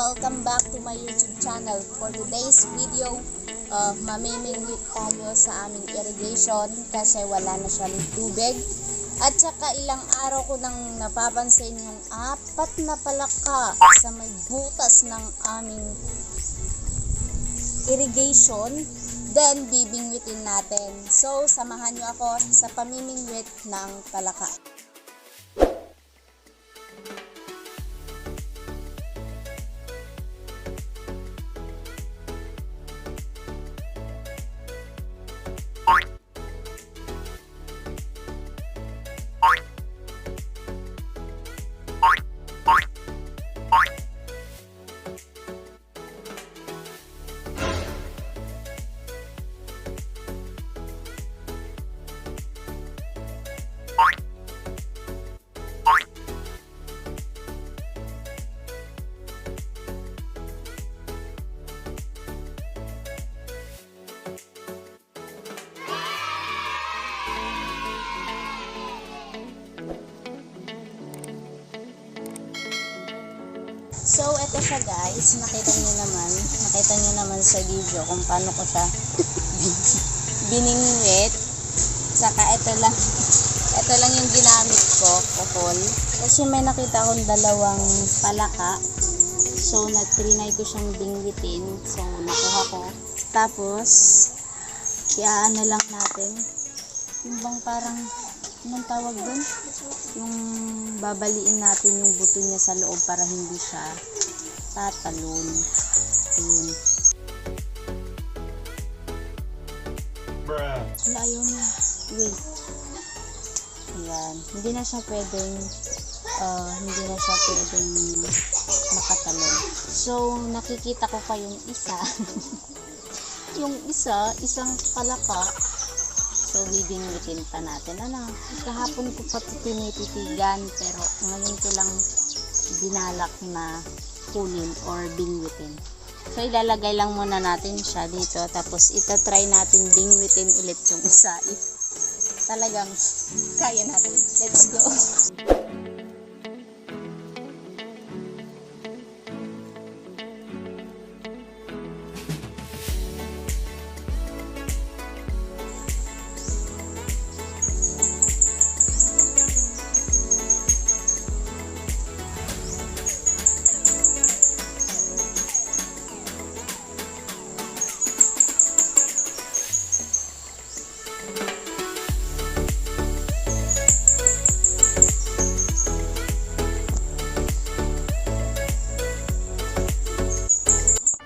welcome back to my YouTube channel. For today's video, mamimingwit tayo sa aming irrigation kasi wala na siyang tubig. At saka ilang araw ko nang napapansin yung 4 na palaka sa may butas ng aming irrigation. Then bibingwitin natin. So samahan nyo ako sa pamimingwit ng palaka. So, eto siya guys, nakita nyo naman sa video kung paano ko siya biningwit. Saka ito lang yung ginamit ko, kupol. Kasi may nakita akong 2 palaka. So, trinay ko siyang bingwitin. So, nakuha ko. Tapos, ano lang natin, yung bang parang, anong tawag dun? Yung babaliin natin yung buto niya sa loob para hindi siya tatalon. Ayun. Wala, ayaw na. Wait. Ayan. Hindi na siya pwedeng makatalon. So, nakikita ko pa yung isa. Isang palaka. So, bibingwitin pa natin. Kahapon ko pa tinititigan, pero ngayon ko lang binalak na kulin or bingwitin. So, ilalagay lang muna natin siya dito. Tapos, itatry natin bingwitin ulit yung isa. If talagang kaya natin. Let's go!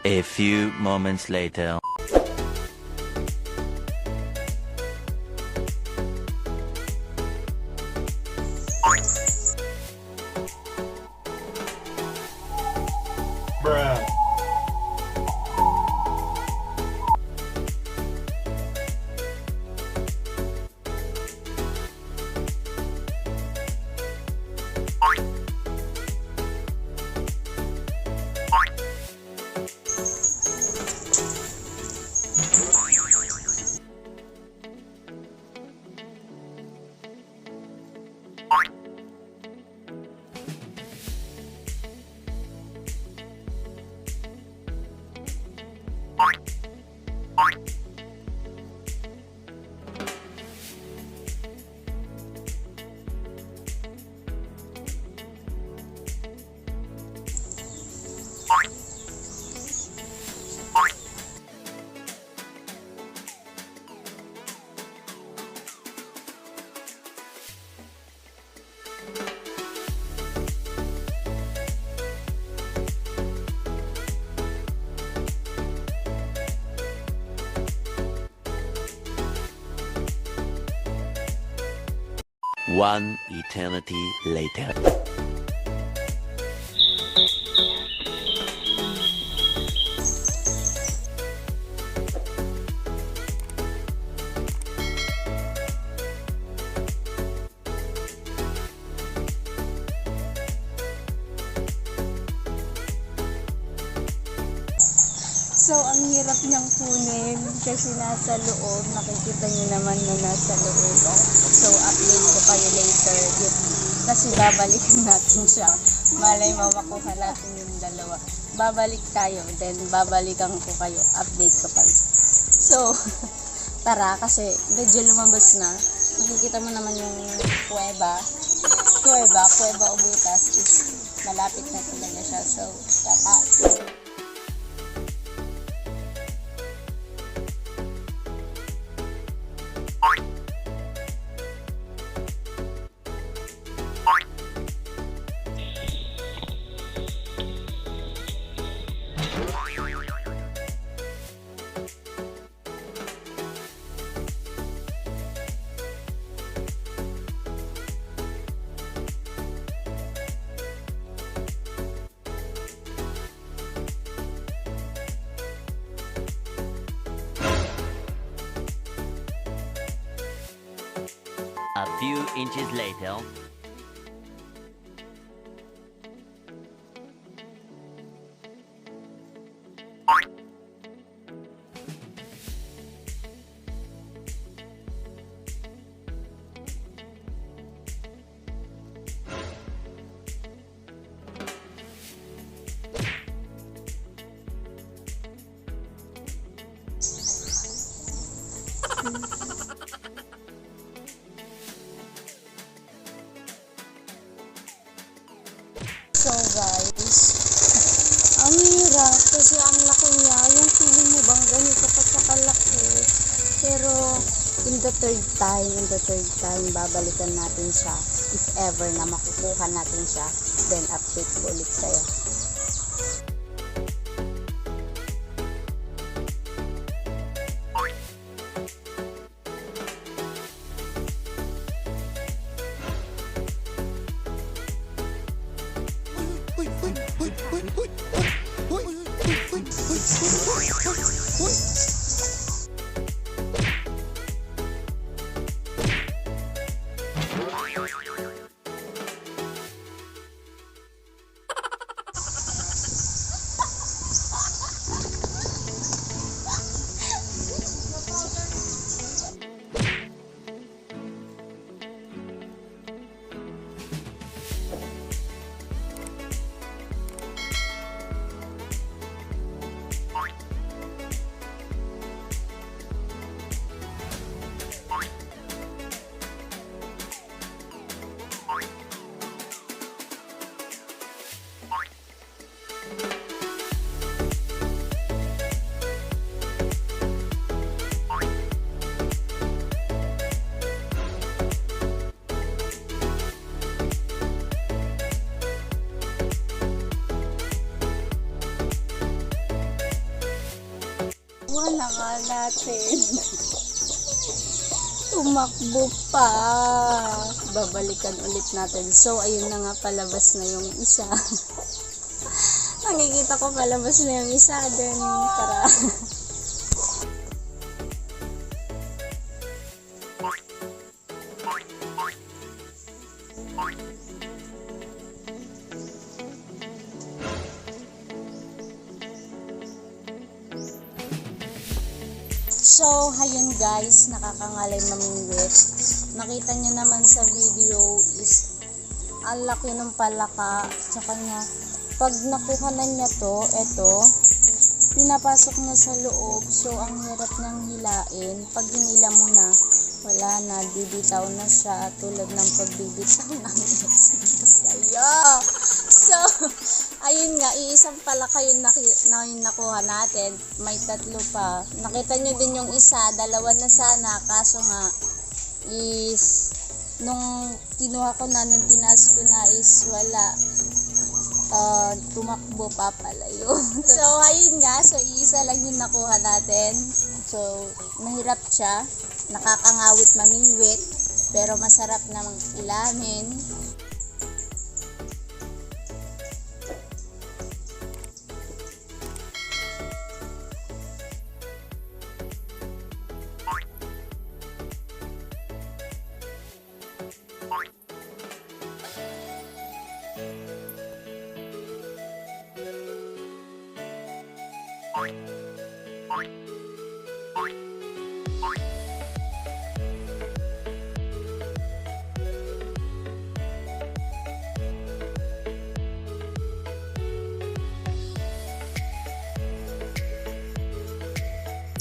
A few moments later. One eternity later. So, ang hirap niyang kunin kasi nasa loob. Nakikita niyo naman na nasa loob. So, upload ko kayo later Kasi babalikan natin siya. Malay mo makuha natin yung dalawa. Babalik tayo, then babalikan ko kayo. Update ko pa. So, tara kasi medyo lumabas na. Makikita mo naman yung kuweba. Kuweba o butas is malapit na talaga siya. So, tara. A few inches later. So guys, ang hirap kasi ang laki niya. Yung feeling mo bang ganito pa sa kalaki. Pero in the third time, babalikan natin siya. If ever na makukuha natin siya, then update ko ulit sa'yo. Wala nga natin. Tumakbo pa. Babalikan ulit natin. So, ayun na nga, palabas na yung isa. Nakikita ko palabas na yung isa. Then, tara. So, ayun guys, nakakangalay mamingwit. Nakita nyo naman sa video is ang laki ng palaka. Tsaka niya, pag nakuha na niya to, eto, pinapasok niya sa loob. So, ang hirap niyang hilain. Pag hinila mo na, wala na, bibitaw na siya. Tulad ng pagbibitaw ng sa'yo. So, ayun nga, iisang palaka yung nakuha natin. May tatlo pa. Nakita nyo din yung isa, dalawa na sana. Kaso nga, is, nung kinuha ko na, nung tinaas ko na is wala. Tumakbo pa pala yun. So, ayun nga. So, iisa lang yung nakuha natin. So, mahirap siya. Nakakangawit mamingwit. Pero masarap namang ilamin.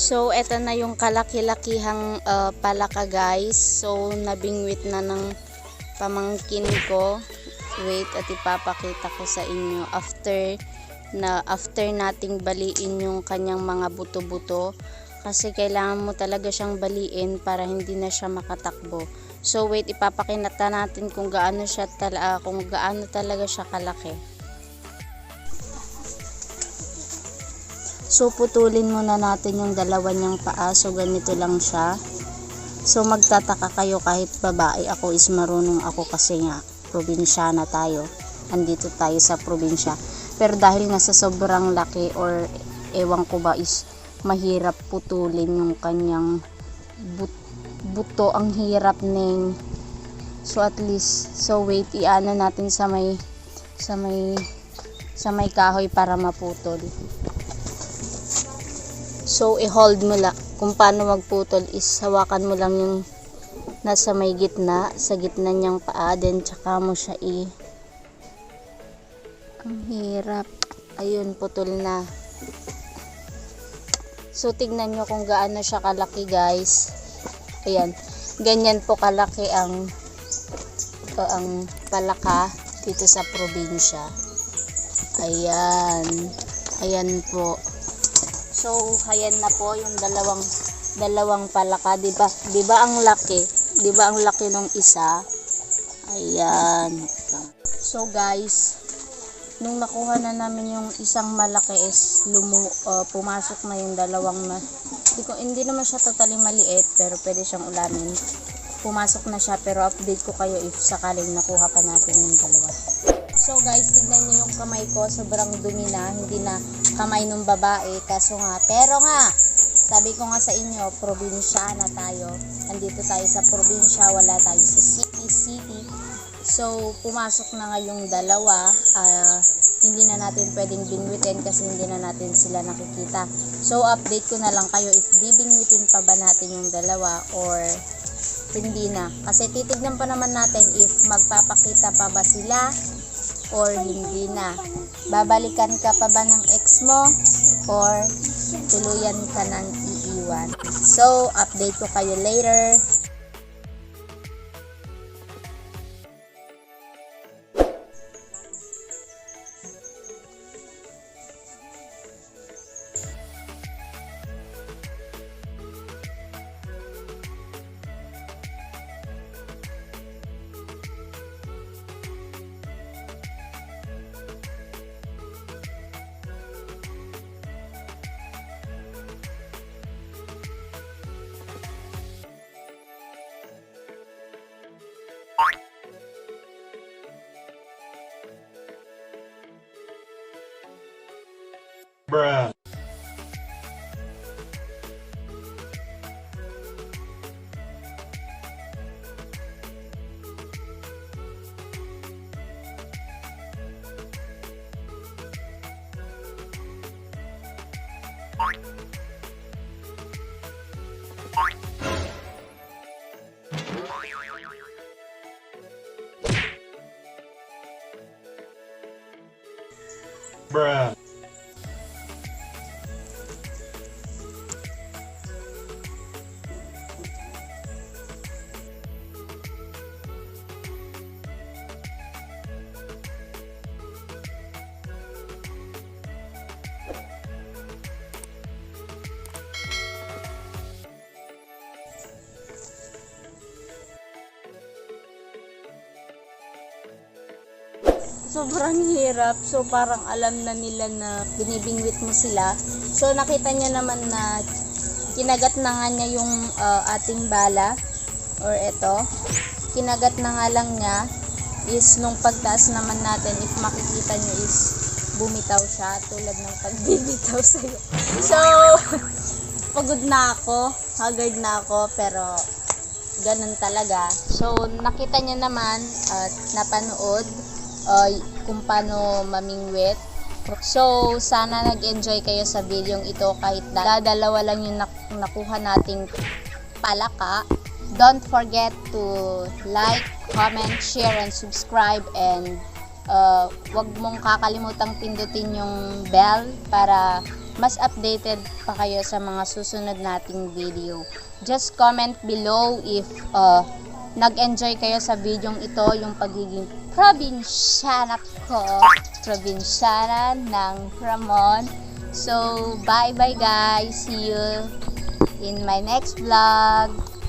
So, eto na yung kalaki-lakihang palaka guys. So, nabingwit na ng pamangkin ko. Wait, at ipapakita ko sa inyo after nating baliin yung kanyang mga buto-buto. Kasi kailangan mo talaga siyang baliin para hindi na siya makatakbo. So, wait, ipapakita natin kung gaano talaga siya kalaki. So, putulin muna natin yung dalawa niyang paa. So, ganito lang siya. So, magtataka kayo kahit babae ako is marunong ako kasi nga, probinsyana tayo. Andito tayo sa probinsya. Pero dahil nga sa sobrang laki or ewan ko ba is mahirap putulin yung kanyang buto. Ang hirap ning. So, at least, so wait, iano natin sa may kahoy para maputol. So, i-hold mo lang. Kung paano magputol is hawakan mo lang yung nasa may gitna, sa gitna niyang paa. Then, tsaka mo siya Ang hirap. Ayun, putol na. So, tignan nyo kung gaano siya kalaki guys. Ayan. Ganyan po kalaki ang palaka dito sa probinsya. Ayan. Ayan po. So, ayan na po yung dalawang palaka, 'di ba? 'Di ba ang laki? 'Di ba ang laki ng isa? Ayan. So, guys, nung nakuha na namin yung isang malaki is pumasok na yung dalawang hindi naman siya totally maliit, pero pwede siyang ulamin. Pumasok na siya, pero update ko kayo if sakaling nakuha pa natin yung dalawa. So guys, tignan nyo yung kamay ko, sobrang dumi na, hindi na kamay ng babae, pero sabi ko nga sa inyo, probinsya na tayo, andito tayo sa probinsya, wala tayo sa city. So, pumasok na nga yung dalawa, hindi na natin pwedeng bingwitin kasi hindi na natin sila nakikita. So, update ko na lang kayo if bibingwitin pa ba natin yung dalawa or hindi na. Kasi titignan pa naman natin if magpapakita pa ba sila or hindi na. Babalikan ka pa ba ng ex mo or tuluyan ka nang iiwan. So, update ko kayo later. Bruh. Bruh. Sobrang hirap. So, parang alam na nila na binibingwit mo sila. So, nakita niya naman na kinagat na nga niya yung ating bala. Or eto. Kinagat na nga lang niya. Is nung pagtaas naman natin, if makikita niyo is bumitaw siya. Tulad ng pagbibitaw sa'yo. So, pagod na ako. Haggard na ako. Pero, ganun talaga. So, nakita niya naman at napanood kung paano mamingwit. So, sana nag-enjoy kayo sa video ito kahit dalawa lang yung nakuha nating palaka. Don't forget to like, comment, share, and subscribe, and wag mong kakalimutang pindutin yung bell para mas updated pa kayo sa mga susunod nating video. Just comment below if nag-enjoy kayo sa videong ito, yung pagiging probinsyana ko, probinsyana ng Ramon. So, bye-bye guys. See you in my next vlog.